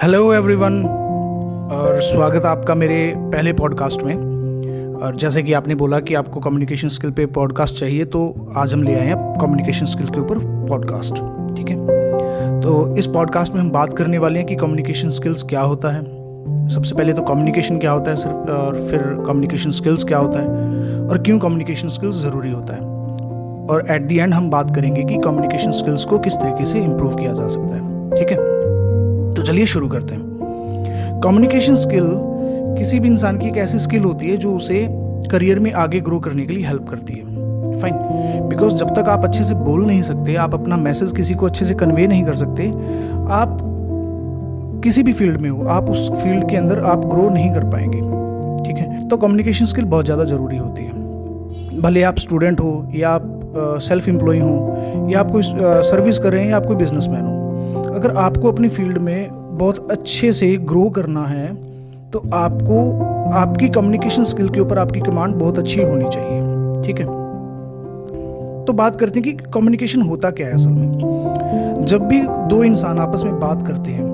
Hello everyone और स्वागत आपका मेरे पहले पॉडकास्ट में। और जैसे कि आपने बोला कि आपको कम्युनिकेशन स्किल पे पॉडकास्ट चाहिए, तो आज हम ले आए हैं कम्युनिकेशन स्किल के ऊपर पॉडकास्ट। ठीक है, तो इस पॉडकास्ट में हम बात करने वाले हैं कि कम्युनिकेशन स्किल्स क्या होता है। सबसे पहले तो कम्युनिकेशन क्या होता है सिर्फ, और फिर कम्युनिकेशन स्किल्स क्या होता है और क्यों कम्युनिकेशन स्किल्स ज़रूरी होता है। और एट दी एंड हम बात करेंगे कि कम्युनिकेशन स्किल्स को किस तरीके से इम्प्रूव किया जा सकता है। ठीक है, तो चलिए शुरू करते हैं। कम्युनिकेशन स्किल किसी भी इंसान की एक ऐसी स्किल होती है जो उसे करियर में आगे ग्रो करने के लिए हेल्प करती है। फाइन, बिकॉज जब तक आप अच्छे से बोल नहीं सकते, आप अपना मैसेज किसी को अच्छे से कन्वे नहीं कर सकते, आप किसी भी फील्ड में हो, आप उस फील्ड के अंदर आप ग्रो नहीं कर पाएंगे। ठीक है, तो कम्युनिकेशन स्किल बहुत ज़्यादा ज़रूरी होती है। भले आप स्टूडेंट हो या आप सेल्फ एम्प्लॉय हो या आप कोई सर्विस कर रहे हैं या आप कोई बिजनेसमैन हो, अगर आपको अपनी फील्ड में बहुत अच्छे से ग्रो करना है तो आपको आपकी कम्युनिकेशन स्किल के ऊपर आपकी कमांड बहुत अच्छी होनी चाहिए। ठीक है, तो बात करते हैं कि कम्युनिकेशन होता क्या है असल में। जब भी दो इंसान आपस में बात करते हैं,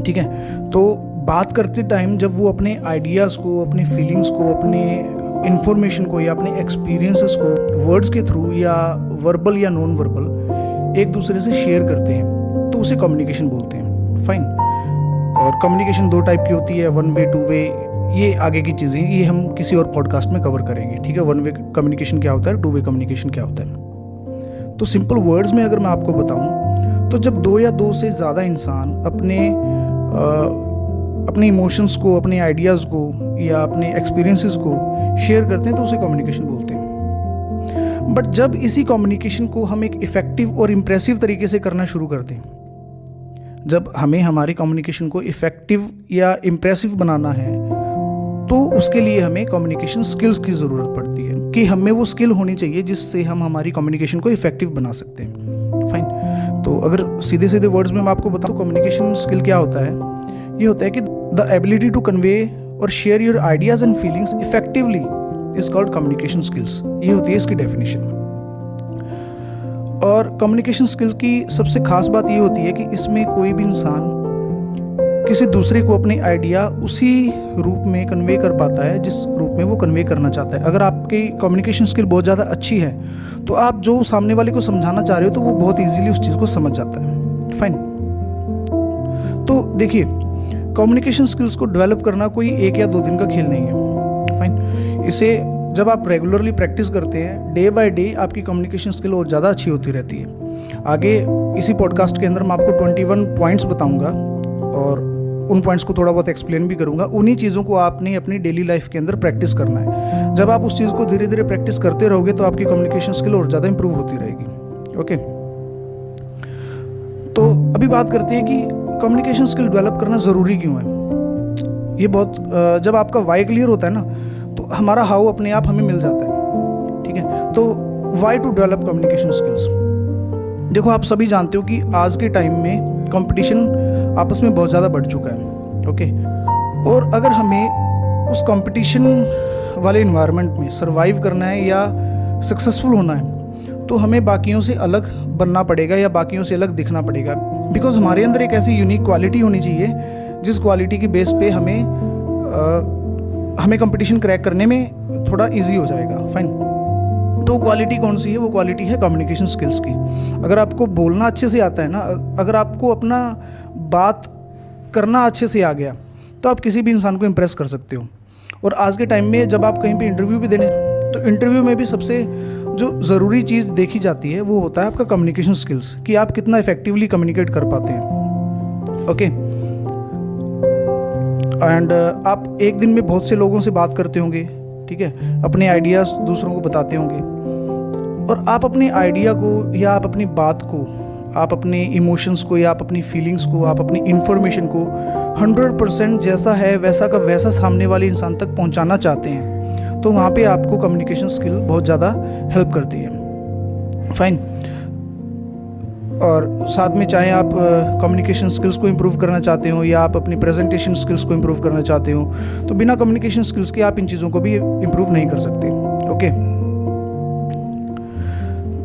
ठीक है, तो बात करते टाइम जब वो अपने आइडियाज़ को, अपने फीलिंग्स को, अपने इंफॉर्मेशन को या अपने एक्सपीरियंसेस को वर्ड्स के थ्रू या वर्बल या नॉन वर्बल एक दूसरे से शेयर करते हैं, तो उसे कम्युनिकेशन बोलते हैं। फाइन, और कम्युनिकेशन दो टाइप की होती है, वन वे, टू वे। ये आगे की चीज़ें, ये हम किसी और पॉडकास्ट में कवर करेंगे। ठीक है, वन वे कम्युनिकेशन क्या होता है, टू वे कम्युनिकेशन क्या होता है। तो सिंपल वर्ड्स में अगर मैं आपको बताऊं, तो जब दो या दो से ज़्यादा इंसान अपने इमोशंस को, अपने आइडियाज़ को या अपने एक्सपीरियंसेस को शेयर करते हैं तो उसे कम्युनिकेशन बोलते हैं। बट जब इसी कम्युनिकेशन को हम एक इफ़ेक्टिव और इम्प्रेसिव तरीके से करना शुरू करते हैं, जब हमें हमारी कम्युनिकेशन को इफ़ेक्टिव या इम्प्रेसिव बनाना है, तो उसके लिए हमें कम्युनिकेशन स्किल्स की ज़रूरत पड़ती है कि हमें वो स्किल होनी चाहिए जिससे हम हमारी कम्युनिकेशन को इफ़ेक्टिव बना सकते हैं। फाइन, तो अगर सीधे सीधे वर्ड्स में मैं आपको बताऊँ कम्युनिकेशन स्किल क्या होता है, ये होता है कि द एबिलिटी टू कन्वे और share your ideas and feelings effectively is called communication skills. ये होती है इसकी डेफिनेशन। और कम्युनिकेशन स्किल की सबसे खास बात ये होती है कि इसमें कोई भी इंसान किसी दूसरे को अपने आइडिया उसी रूप में कन्वे कर पाता है जिस रूप में वो कन्वे करना चाहता है। अगर आपकी कम्युनिकेशन स्किल बहुत ज़्यादा अच्छी है तो आप जो सामने वाले को समझाना चाह रहे हो तो वो बहुत ईजीली उस चीज़ को समझ जाता है। फाइन, तो देखिए, कम्युनिकेशन स्किल्स को डेवलप करना कोई एक या दो दिन का खेल नहीं है। फाइन, इसे जब आप रेगुलरली प्रैक्टिस करते हैं, डे बाय डे आपकी कम्युनिकेशन स्किल और ज़्यादा अच्छी होती रहती है। आगे इसी पॉडकास्ट के अंदर मैं आपको 21 पॉइंट्स बताऊंगा और उन पॉइंट्स को थोड़ा बहुत एक्सप्लेन भी करूंगा। उन्हीं चीज़ों को आपने अपनी डेली लाइफ के अंदर प्रैक्टिस करना है। जब आप उस चीज़ को धीरे धीरे प्रैक्टिस करते रहोगे तो आपकी कम्युनिकेशन स्किल और ज़्यादा इंप्रूव होती रहेगी। ओके, तो अभी बात करते हैं कि कम्युनिकेशन स्किल डेवलप करना ज़रूरी क्यों है। ये बहुत जब आपका वाई क्लियर होता है ना, तो हमारा हाउ अपने आप हमें मिल जाता है। ठीक है, तो why to develop communication skills. देखो, आप सभी जानते हो कि आज के टाइम में कंपटीशन आपस में बहुत ज़्यादा बढ़ चुका है। ओके, और अगर हमें उस कंपटीशन वाले इन्वायरमेंट में सर्वाइव करना है या सक्सेसफुल होना है, तो हमें बाकियों से अलग बनना पड़ेगा या बाकियों से अलग दिखना पड़ेगा। बिकॉज हमारे अंदर एक ऐसी यूनिक क्वालिटी होनी चाहिए जिस क्वालिटी की बेस पे हमें कंपटीशन क्रैक करने में थोड़ा इजी हो जाएगा। फाइन, तो क्वालिटी कौन सी है? वो क्वालिटी है कम्युनिकेशन स्किल्स की। अगर आपको बोलना अच्छे से आता है ना, अगर आपको अपना बात करना अच्छे से आ गया, तो आप किसी भी इंसान को इम्प्रेस कर सकते हो। और आज के टाइम में जब आप कहीं पे इंटरव्यू भी देने, तो इंटरव्यू में भी सबसे जो ज़रूरी चीज़ देखी जाती है वो होता है आपका कम्युनिकेशन स्किल्स, कि आप कितना इफेक्टिवली कम्युनिकेट कर पाते हैं। ओके, एंड आप एक दिन में बहुत से लोगों से बात करते होंगे, ठीक है, अपने आइडियाज़ दूसरों को बताते होंगे, और आप अपने आइडिया को या आप अपनी बात को, आप अपने इमोशंस को या आप अपनी फीलिंग्स को, आप अपनी इन्फॉर्मेशन को 100% जैसा है वैसा का वैसा सामने वाले इंसान तक पहुंचाना चाहते हैं, तो वहाँ पे आपको कम्युनिकेशन स्किल बहुत ज़्यादा हेल्प करती है। फाइन, और साथ में चाहे आप कम्युनिकेशन स्किल्स को इम्प्रूव करना चाहते हो या आप अपनी प्रेजेंटेशन स्किल्स को इम्प्रूव करना चाहते हो, तो बिना कम्युनिकेशन स्किल्स के आप इन चीज़ों को भी इम्प्रूव नहीं कर सकते। ओके,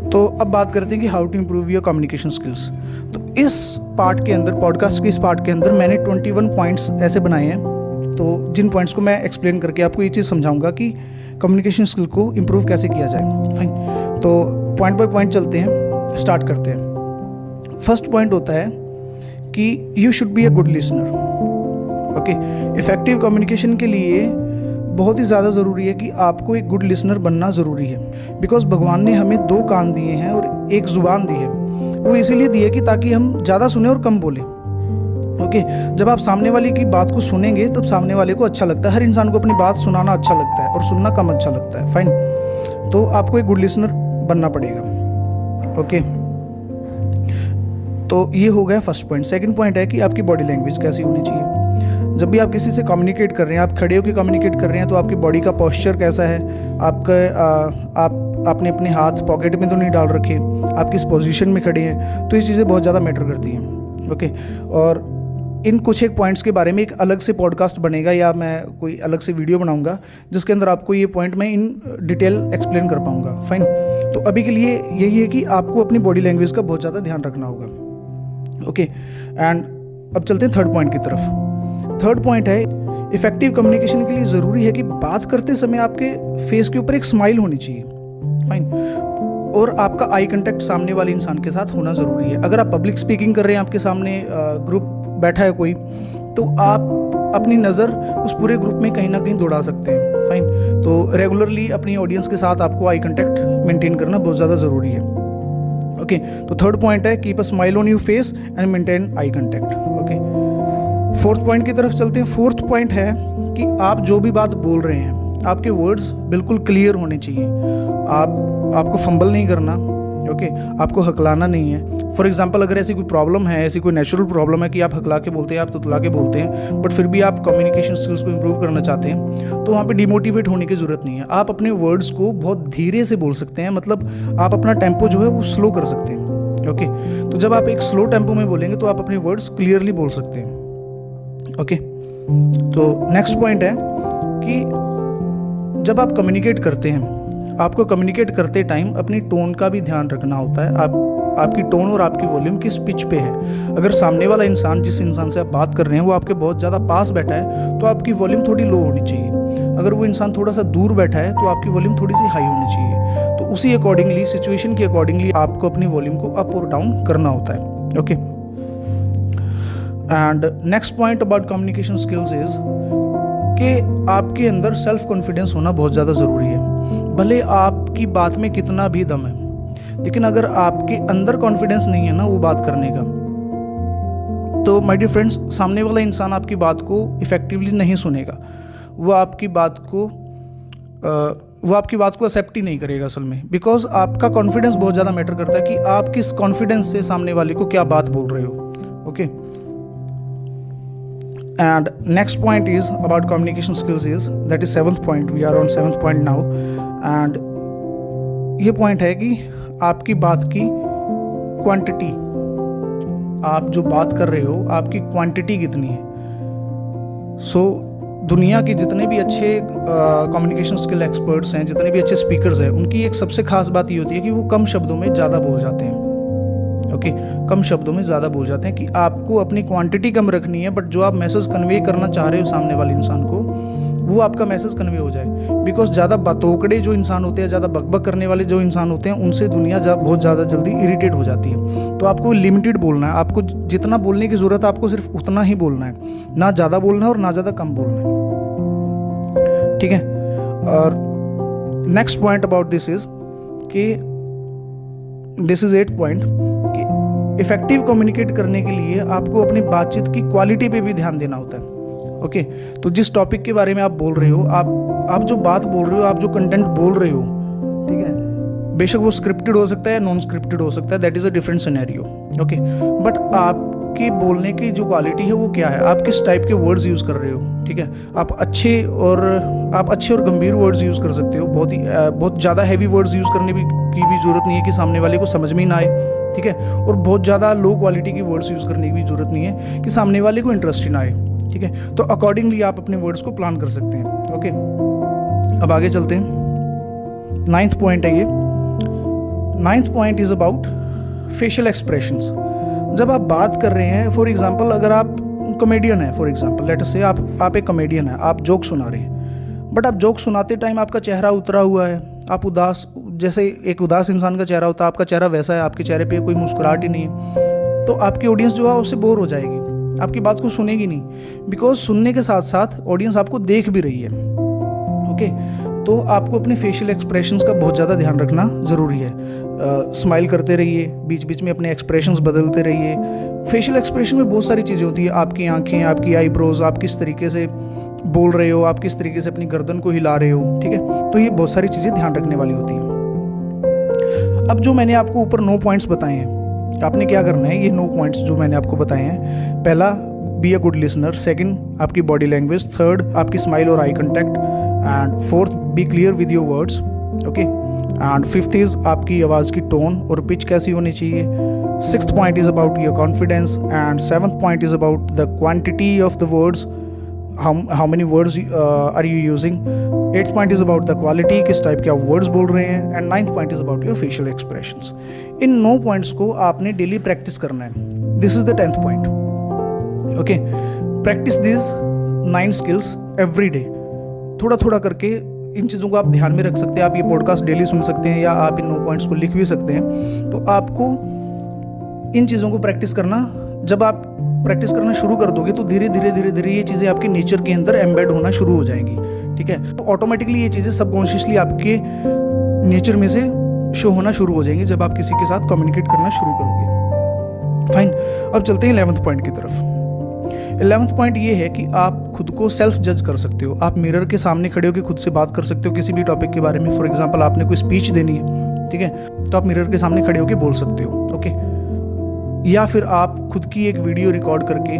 तो अब बात करते हैं कि how to improve your communication skills. तो इस पार्ट के अंदर, पॉडकास्ट के इस पार्ट के अंदर मैंने 21 पॉइंट्स ऐसे बनाए हैं, तो जिन पॉइंट्स को मैं एक्सप्लेन करके आपको ये चीज़ समझाऊंगा कि कम्युनिकेशन स्किल को इम्प्रूव कैसे किया जाए। फाइन, तो पॉइंट बाय पॉइंट चलते हैं, स्टार्ट करते हैं। फर्स्ट पॉइंट होता है कि you should be a good listener. Okay, effective communication के लिए बहुत ही ज़्यादा ज़रूरी है कि आपको एक गुड लिसनर बनना ज़रूरी है। बिकॉज भगवान ने हमें 2 कान दिए हैं और एक ज़ुबान दी है। वो इसीलिए दी है कि ताकि हम ज़्यादा सुने और कम बोलें। ओके, जब आप सामने वाले की बात को सुनेंगे तब सामने वाले को अच्छा लगता है। हर इंसान को अपनी बात सुनाना अच्छा लगता है और सुनना कम अच्छा लगता है। फाइन, तो आपको एक गुड लिसनर बनना पड़ेगा। ओके, तो ये हो गया फर्स्ट पॉइंट। सेकंड पॉइंट है कि आपकी बॉडी लैंग्वेज कैसी होनी चाहिए। जब भी आप किसी से कम्युनिकेट कर रहे हैं, आप खड़े होकर कम्युनिकेट कर रहे हैं, तो आपकी बॉडी का पोस्चर कैसा है, आपने अपने हाथ पॉकेट में तो नहीं डाल रखे, आप किस पोजीशन में खड़े हैं, तो ये चीज़ें बहुत ज़्यादा मैटर करती हैं। ओके, और इन कुछ एक पॉइंट्स के बारे में एक अलग से पॉडकास्ट बनेगा या मैं कोई अलग से वीडियो बनाऊंगा जिसके अंदर आपको ये पॉइंट मैं इन डिटेल एक्सप्लेन कर पाऊंगा। फाइन, तो अभी के लिए यही है कि आपको अपनी बॉडी लैंग्वेज का बहुत ज़्यादा ध्यान रखना होगा। ओके, एंड अब चलते हैं थर्ड पॉइंट की तरफ। थर्ड पॉइंट है, इफेक्टिव कम्युनिकेशन के लिए ज़रूरी है कि बात करते समय आपके फेस के ऊपर एक स्माइल होनी चाहिए। फाइन, और आपका आई कांटेक्ट सामने वाले इंसान के साथ होना ज़रूरी है। अगर आप पब्लिक स्पीकिंग कर रहे हैं, आपके सामने ग्रुप बैठा है कोई, तो आप अपनी नज़र उस पूरे ग्रुप में कहीं ना कहीं दौड़ा सकते हैं। फाइन, तो रेगुलरली अपनी ऑडियंस के साथ आपको आई कांटेक्ट मेंटेन करना बहुत ज़्यादा ज़रूरी है। ओके, तो थर्ड पॉइंट है, keep a smile on your face and maintain eye contact. Okay, fourth point की तरफ चलते हैं। फोर्थ पॉइंट है कि आप जो भी बात बोल रहे हैं, आपके वर्ड्स बिल्कुल क्लियर होने चाहिए। आपको फंबल नहीं करना। ओके, आपको हकलाना नहीं है। फॉर एग्जांपल, अगर ऐसी कोई प्रॉब्लम है, ऐसी कोई नेचुरल प्रॉब्लम है कि आप हकला के बोलते हैं, आप तुतला के बोलते हैं, बट फिर भी आप कम्युनिकेशन स्किल्स को इम्प्रूव करना चाहते हैं, तो वहाँ पे डिमोटिवेट होने की ज़रूरत नहीं है। आप अपने वर्ड्स को बहुत धीरे से बोल सकते हैं, मतलब आप अपना टेम्पो जो है वो स्लो कर सकते हैं। ओके, तो जब आप एक स्लो टेम्पो में बोलेंगे तो आप अपने वर्ड्स क्लियरली बोल सकते हैं। ओके, तो नेक्स्ट पॉइंट है कि जब आप कम्युनिकेट करते हैं, आपको कम्युनिकेट करते टाइम अपनी टोन का भी ध्यान रखना होता है। आपकी टोन और आपकी वॉल्यूम किस पिच पे है। अगर सामने वाला इंसान, जिस इंसान से आप बात कर रहे हैं, वो आपके बहुत ज़्यादा पास बैठा है तो आपकी वॉल्यूम थोड़ी लो होनी चाहिए। अगर वो इंसान थोड़ा सा दूर बैठा है तो आपकी वॉल्यूम थोड़ी सी हाई होनी चाहिए। तो उसी अकॉर्डिंगली, सिचुएशन के अकॉर्डिंगली आपको अपनी वॉल्यूम को अप और डाउन करना होता है। Okay, and next point about communication skills is कि आपके अंदर सेल्फ कॉन्फिडेंस होना बहुत ज़्यादा ज़रूरी है। भले आपकी बात में कितना भी दम है, लेकिन अगर आपके अंदर कॉन्फिडेंस नहीं है ना वो बात करने का, तो माय डियर फ्रेंड्स, सामने वाला इंसान आपकी बात को इफेक्टिवली नहीं सुनेगा। वो आपकी बात को एक्सेप्ट ही नहीं करेगा असल में। बिकॉज आपका कॉन्फिडेंस बहुत ज़्यादा मैटर करता है कि आप किस कॉन्फिडेंस से सामने वाले को क्या बात बोल रहे हो। Okay, and next point is about communication skills is, that is 7th point, we are on 7th point now, and ये point है कि आपकी बात की क्वांटिटी, आप जो बात कर रहे हो आपकी क्वांटिटी कितनी है। दुनिया के जितने भी अच्छे कम्युनिकेशन स्किल एक्सपर्ट्स हैं, जितने भी अच्छे स्पीकर्स हैं, उनकी एक सबसे खास बात ये होती है कि वो कम शब्दों में ज़्यादा बोल जाते हैं। ओके, कम शब्दों में ज़्यादा बोल जाते हैं कि आपको अपनी क्वांटिटी कम रखनी है, बट जो आप मैसेज कन्वे करना चाह रहे हो सामने वाले इंसान को, वो आपका मैसेज कन्वे हो जाए। बिकॉज ज़्यादा बातोकड़े जो इंसान होते हैं, ज़्यादा बकबक करने वाले जो इंसान होते हैं, उनसे दुनिया बहुत ज़्यादा जल्दी इरिटेट हो जाती है। तो आपको लिमिटेड बोलना है। आपको जितना बोलने की ज़रूरत है, आपको सिर्फ उतना ही बोलना है, ना ज़्यादा बोलना है और ना ज़्यादा कम बोलना है। ठीक है, और next point about this is कि दिस इज 8th पॉइंट कि इफेक्टिव कम्युनिकेट करने के लिए आपको अपनी बातचीत की क्वालिटी पे भी ध्यान देना होता है। ओके, तो जिस टॉपिक के बारे में आप बोल रहे हो, आप जो बात बोल रहे हो, आप जो कंटेंट बोल रहे हो, ठीक है, बेशक वो स्क्रिप्टेड हो सकता है, नॉन स्क्रिप्टेड हो सकता है, that is a different scenario. Okay, but आपके बोलने की जो क्वालिटी है वो क्या है, आप किस टाइप के वर्ड्स यूज़ कर रहे हो। ठीक है, आप अच्छे और गंभीर वर्ड्स यूज़ कर सकते हो। बहुत ज़्यादा हैवी वर्ड्स यूज़ करने की भी ज़रूरत नहीं है कि सामने वाले को समझ में ही ना आए। ठीक है, और बहुत ज़्यादा लो क्वालिटी की वर्ड्स यूज़ करने की भी ज़रूरत नहीं है कि सामने वाले को इंटरेस्ट ही ना आए। ठीक है, तो अकॉर्डिंगली आप अपने वर्ड्स को प्लान कर सकते हैं। ओके, अब आगे चलते हैं। 9th पॉइंट है ये। 9th point is about facial expressions. जब आप बात कर रहे हैं, फॉर एग्जांपल अगर आप कॉमेडियन है, फॉर एग्जांपल लेट अस से आप एक कॉमेडियन है, आप जोक सुना रहे हैं, बट आप जोक सुनाते टाइम आपका चेहरा उतरा हुआ है, आप उदास, जैसे एक उदास इंसान का चेहरा होता है, आपका चेहरा वैसा है, आपके चेहरे पे कोई मुस्कुराहट ही नहीं है, तो आपकी ऑडियंस जो है उससे बोर हो जाएगी, आपकी बात को सुनेगी नहीं, बिकॉज सुनने के साथ साथ ऑडियंस आपको देख भी रही है। ओके, तो आपको अपने फेशियल एक्सप्रेशंस का बहुत ज़्यादा ध्यान रखना ज़रूरी है। स्माइल करते रहिए, बीच बीच में अपने एक्सप्रेशंस बदलते रहिए। फेशियल एक्सप्रेशन में बहुत सारी चीज़ें होती है, आपकी आंखें, आपकी आईब्रोज, आप किस तरीके से बोल रहे हो, आप किस तरीके से अपनी गर्दन को हिला रहे हो, ठीक है, तो ये बहुत सारी चीज़ें ध्यान रखने वाली होती हैं। अब जो मैंने आपको ऊपर 9 पॉइंट्स बताए हैं, आपने क्या करना है, ये 9 पॉइंट्स जो मैंने आपको बताए हैं, पहला be a good listener, second आपकी बॉडी लैंग्वेज, थर्ड आपकी स्माइल और eye contact, and fourth be clear with your words, okay, and fifth is आपकी आवाज़ की टोन और पिच कैसी होनी चाहिए, sixth point is about your confidence, and seventh point is about the quantity of the words, how many words are you using, 8th point is about the quality, किस type के आप words बोल रहे हैं, and 9th point is about your facial expressions। In 9 points को आपने daily practice करना है। This is the 10th point. Okay, practice this 9 skills every day. थोड़ा थोड़ा करके इन चीज़ों को आप ध्यान में रख सकते हैं। आप ये पॉडकास्ट डेली सुन सकते हैं, या आप इन 9 पॉइंट्स को लिख भी सकते हैं। तो आपको इन चीज़ों को प्रैक्टिस करना, जब आप प्रैक्टिस करना शुरू कर दोगे तो धीरे धीरे धीरे धीरे ये चीज़ें आपके नेचर के अंदर एम्बेड होना शुरू हो जाएंगी, ठीक है। तो ऑटोमेटिकली ये चीज़ें सबकॉन्शियसली आपके नेचर में से शो होना शुरू हो जाएंगी जब आप किसी के साथ कम्युनिकेट करना शुरू करोगे। फाइन, अब चलते हैं 11th पॉइंट की तरफ। 11th पॉइंट ये है कि आप खुद को सेल्फ जज कर सकते हो। आप मिरर के सामने खड़े होकर खुद से बात कर सकते हो किसी भी टॉपिक के बारे में। फॉर एग्जाम्पल आपने कोई स्पीच देनी है, ठीक है, तो आप मिरर के सामने खड़े होकर बोल सकते हो, ओके। या फिर आप खुद की एक वीडियो रिकॉर्ड करके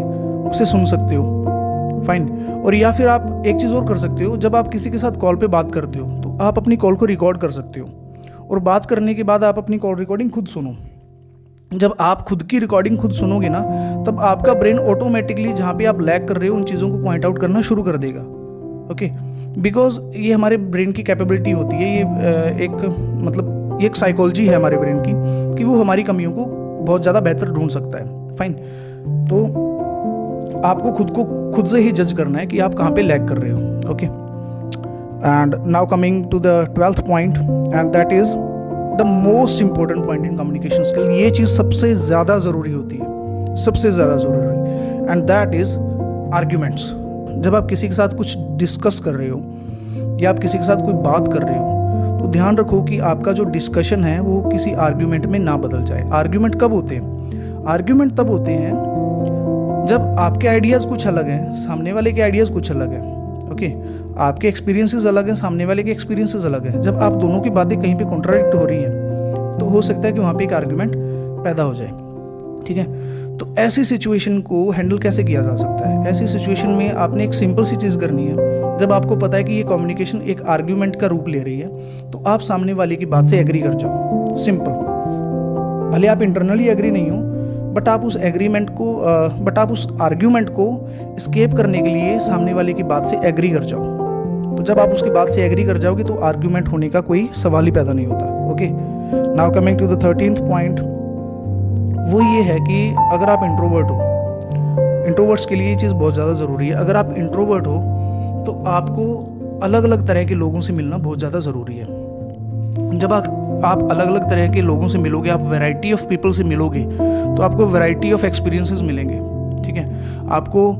उसे सुन सकते हो, फाइन। और या फिर आप एक चीज़ और कर सकते हो, जब आप किसी के साथ कॉल पे बात करते हो तो आप अपनी कॉल को रिकॉर्ड कर सकते हो, और बात करने के बाद आप अपनी कॉल रिकॉर्डिंग खुद सुनो। जब आप खुद की रिकॉर्डिंग खुद सुनोगे ना, तब आपका ब्रेन ऑटोमेटिकली जहाँ पे आप लैग कर रहे हो उन चीज़ों को पॉइंट आउट करना शुरू कर देगा, ओके। बिकॉज ये हमारे ब्रेन की कैपेबिलिटी होती है, ये एक साइकोलॉजी है हमारे ब्रेन की कि वो हमारी कमियों को बहुत ज़्यादा बेहतर ढूंढ सकता है, फाइन। तो आपको खुद को खुद से ही जज करना है कि आप कहाँ पे लैग कर रहे हो, okay. And now coming to the 12th point, and that is the most important point in communication skill. ये चीज़ सबसे ज़्यादा ज़रूरी होती है, सबसे ज़्यादा ज़रूरी, एंड दैट इज़ आर्ग्यूमेंट्स। जब आप किसी के साथ कुछ डिस्कस कर रहे हो या आप किसी के साथ कोई बात कर रहे हो, तो ध्यान रखो कि आपका जो डिस्कशन है वो किसी आर्ग्यूमेंट में ना बदल जाए। आर्ग्यूमेंट कब होते हैं? आर्ग्यूमेंट तब होते हैं जब आपके आइडियाज़ कुछ अलग हैं, सामने वाले के आइडियाज़ कुछ अलग हैं, ओके। आपके एक्सपीरियंसेस अलग हैं, सामने वाले के एक्सपीरियंसेस अलग हैं। जब आप दोनों की बातें कहीं पे कॉन्ट्राडिक्ट हो रही हैं, तो हो सकता है कि वहाँ पे एक आर्ग्यूमेंट पैदा हो जाए, ठीक है। तो ऐसी सिचुएशन को हैंडल कैसे किया जा सकता है? ऐसी सिचुएशन में आपने एक सिंपल सी चीज़ करनी है। जब आपको पता है कि ये कम्युनिकेशन एक आर्ग्यूमेंट का रूप ले रही है, तो आप सामने वाले की बात से एग्री कर जाओ, सिंपल। भले आप इंटरनली एग्री नहीं हो, बट आप उस आर्ग्यूमेंट को एस्केप करने के लिए सामने वाले की बात से एग्री कर जाओ। तो जब आप उसकी बात से एग्री कर जाओगे तो आर्ग्यूमेंट होने का कोई सवाल ही पैदा नहीं होता, okay. Now coming to the 13th point, वो ये है कि अगर आप इंट्रोवर्ट हो, इंट्रोवर्ट्स के लिए ये चीज़ बहुत ज़्यादा ज़रूरी है। अगर आप इंट्रोवर्ट हो तो आपको अलग अलग तरह के लोगों से मिलना बहुत ज़्यादा ज़रूरी है। जब आप अलग अलग तरह के लोगों से मिलोगे, आप वैरायटी ऑफ पीपल से मिलोगे, तो आपको वैरायटी ऑफ एक्सपीरियंसेस मिलेंगे, ठीक है। आपको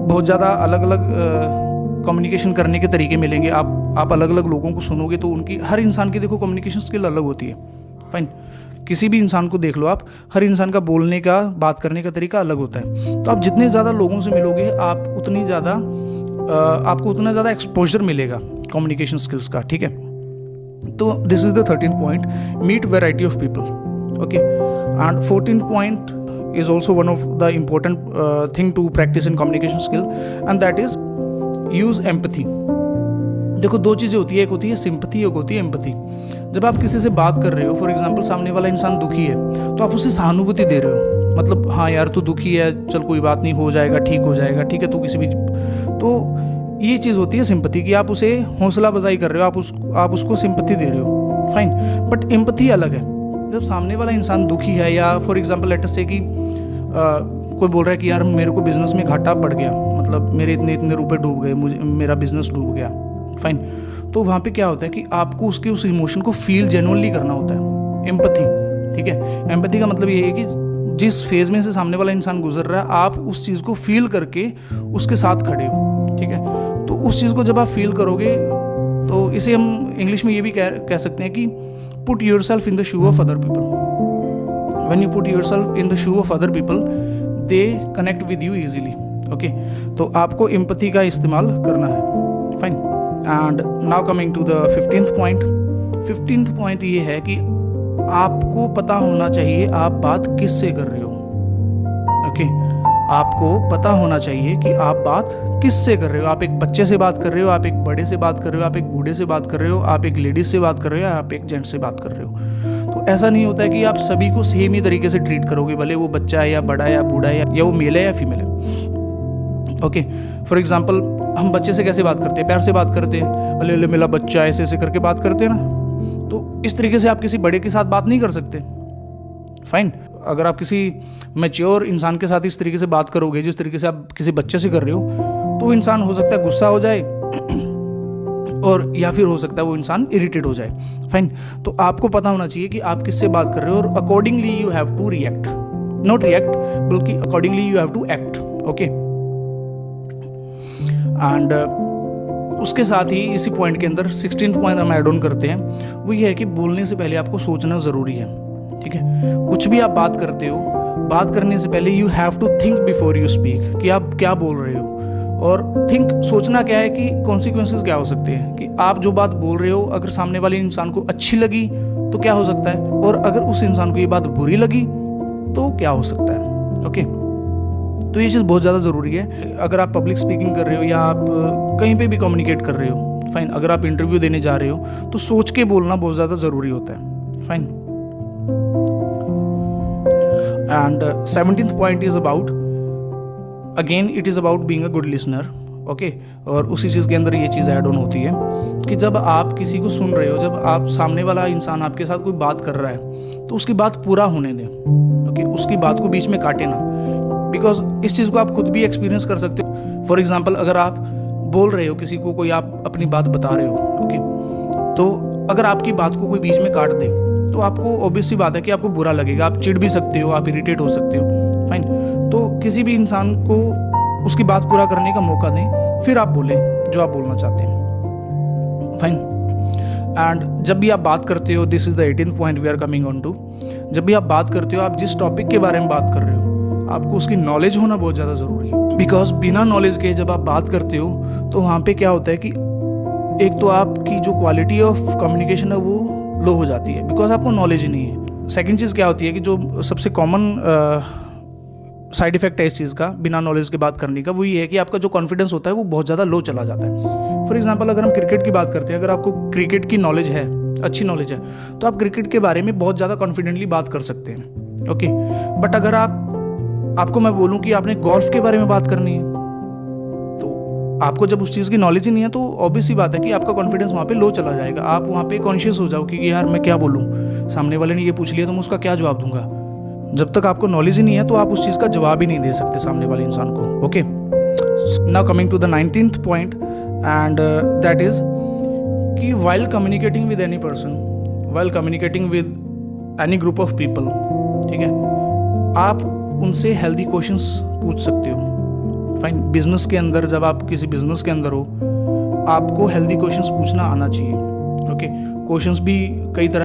बहुत ज़्यादा अलग अलग कम्युनिकेशन करने के तरीके मिलेंगे। आप अलग अलग लोगों को सुनोगे तो उनकी, हर इंसान की देखो कम्युनिकेशन स्किल अलग होती है, फाइन। किसी भी इंसान को देख लो आप, हर इंसान का बोलने का, बात करने का तरीका अलग होता है। तो आप जितने ज़्यादा लोगों से मिलोगे, आपको उतना ज़्यादा एक्सपोजर मिलेगा कम्युनिकेशन स्किल्स का, ठीक है। तो this is the 13th point, meet variety of people, okay. And 14th point is also one of the important thing to practise in communication skill, and that is use empathy. देखो, दो चीज़ें होती है, एक होती है सिंपैथी, एक होती है एम्पैथी। जब आप किसी से बात कर रहे हो, फॉर एग्जांपल सामने वाला इंसान दुखी है, तो आप उसे सहानुभूति दे रहे हो, मतलब हाँ यार तू दुखी है, चल कोई बात नहीं, हो जाएगा, ठीक हो जाएगा, ठीक है, तू किसी भी, तो ये चीज़ होती है सिंपैथी की। आप उसे हौसला अफजाई कर रहे हो, आप उसको सिंपैथी दे रहे हो, फाइन। बट एम्पैथी अलग है। जब सामने वाला इंसान दुखी है, या फॉर एग्जांपल लेट अस से कि कोई बोल रहा है कि यार मेरे को बिजनेस में घाटा पड़ गया, मतलब मेरे इतने रुपए डूब गए, मुझे मेरा बिजनेस डूब गया, फाइन। तो वहाँ पे क्या होता है कि आपको उसके उस इमोशन को फील जेन्युइनली करना होता है, एम्पैथी, ठीक है। एम्पैथी का मतलब ये है कि जिस फेज में से सामने वाला इंसान गुजर रहा है, आप उस चीज़ को फील करके उसके साथ खड़े हो, ठीक है। तो उस चीज़ को जब आप फील करोगे तो इसे हम इंग्लिश में ये भी कह सकते हैं कि put yourself in the shoe of other people. When you put yourself in the shoe of other people they connect with you easily, okay. तो आपको एम्पैथी का इस्तेमाल करना है, fine. And now coming to the 15th point. 15th point ये है कि आपको पता होना चाहिए आप बात किससे कर रहे हो, ओके। आपको पता होना चाहिए कि आप बात किससे कर रहे हो। आप एक बच्चे से बात कर रहे हो, आप एक बड़े से बात कर रहे हो, आप एक बूढ़े से बात कर रहे हो, आप एक लेडीज से बात कर रहे हो, या आप एक जेंट्स से बात कर रहे हो। तो ऐसा नहीं होता है कि आप सभी को सेम ही तरीके से ट्रीट करोगे, भले वो बच्चा है या बड़ा है या बूढ़ा है या वो मेल है या फीमेल है, ओके। फॉर एग्जाम्पल हम बच्चे से कैसे बात करते हैं, प्यार से बात करते हैं, भले मेरा बच्चा ऐसे ऐसे करके बात करते हैं ना। तो इस तरीके से आप किसी बड़े के साथ बात नहीं कर सकते, फाइन। अगर आप किसी मैच्योर इंसान के साथ इस तरीके से बात करोगे जिस तरीके से आप किसी बच्चे से कर रहे हो, तो इंसान हो सकता है गुस्सा हो जाए और या फिर हो सकता है वो इंसान इरिटेट हो जाए, फाइन। तो आपको पता होना चाहिए कि आप किससे बात कर रहे हो, और accordingly you have to react, not react बल्कि accordingly you have to act, okay. And उसके साथ ही इसी पॉइंट के अंदर 16th पॉइंट हम ऐड ऑन करते हैं, वो ये है कि बोलने से पहले आपको सोचना ज़रूरी है, ठीक है। कुछ भी आप बात करते हो, बात करने से पहले you have to think before you speak, कि आप क्या बोल रहे हो। और थिंक, सोचना क्या है कि कॉन्सिक्वेंसेस क्या हो सकते हैं, कि आप जो बात बोल रहे हो अगर सामने वाले इंसान को अच्छी लगी तो क्या हो सकता है, और अगर उस इंसान को ये बात बुरी लगी तो क्या हो सकता है, ओके। तो ये चीज़ बहुत ज़्यादा ज़रूरी है। अगर आप पब्लिक स्पीकिंग कर रहे हो या आप कहीं पे भी कम्युनिकेट कर रहे हो, फाइन। अगर आप इंटरव्यू देने जा रहे हो तो सोच के बोलना बहुत ज़्यादा ज़रूरी होता है, fine. And 17th point is about, again it is about being a good listener, okay. और उसी चीज़ के अंदर ये चीज़ ऐड ऑन होती है कि जब आप किसी को सुन रहे हो, जब आप सामने वाला इंसान आपके साथ कोई बात कर रहा है तो उसकी बात पूरा होने दें, ओके। उसकी बात को बीच में काटे ना, बिकॉज इस चीज़ को आप खुद भी एक्सपीरियंस कर सकते हो। फॉर एग्जाम्पल अगर आप बोल रहे हो किसी को, कोई आप अपनी बात बता रहे हो, ओके, तो अगर आपकी बात को कोई बीच में काट दे तो आपको ऑब्वियस सी बात है कि आपको बुरा लगेगा, आप चिढ़ भी सकते हो, आप इरिटेट हो सकते हो, फाइन। तो किसी भी इंसान को उसकी बात पूरा करने का मौका दें, फिर आप बोलें जो आप बोलना चाहते हैं, फाइन। एंड जब भी आप बात करते हो, this is the 18th point we are coming on to, जब भी आप बात करते हो, आप जिस टॉपिक के बारे में बात कर रहे हो आपको उसकी नॉलेज होना बहुत ज़्यादा ज़रूरी है। बिकॉज बिना नॉलेज के जब आप बात करते हो तो वहाँ पे क्या होता है कि एक तो आपकी जो क्वालिटी ऑफ कम्युनिकेशन है वो लो हो जाती है, बिकॉज आपको नॉलेज ही नहीं है। सेकंड चीज़ क्या होती है कि जो सबसे कॉमन साइड इफेक्ट है इस चीज़ का, बिना नॉलेज के बात करने का, वो ये है कि आपका जो कॉन्फिडेंस होता है वो बहुत ज़्यादा लो चला जाता है। फॉर एग्जांपल अगर हम क्रिकेट की बात करते हैं, अगर आपको क्रिकेट की नॉलेज है, अच्छी नॉलेज है, तो आप क्रिकेट के बारे में बहुत ज़्यादा कॉन्फिडेंटली बात कर सकते हैं, ओके। बट अगर आपको मैं बोलूँ कि आपने गोल्फ के बारे में बात करनी है, तो आपको जब उस चीज़ की नॉलेज ही नहीं है तो ऑब्वियस ही बात है कि आपका कॉन्फिडेंस वहाँ पे लो चला जाएगा। आप वहाँ पे कॉन्शियस हो जाओ कि यार मैं क्या बोलूँ, सामने वाले ने ये पूछ लिया तो मैं उसका क्या जवाब दूंगा। जब तक आपको नॉलेज ही नहीं है तो आप उस चीज़ का जवाब ही नहीं दे सकते सामने वाले इंसान को, okay. Now coming to the 19th point, and that is कि while communicating with any person, while communicating with any group of people, ठीक है, आप उनसे हेल्दी क्वेश्चंस पूछ सकते हो, फाइन। बिजनेस के अंदर, जब आप किसी बिजनेस के अंदर हो, आपको हेल्दी क्वेश्चंस पूछना आना चाहिए, ओके। क्वेश्चंस भी कई तरह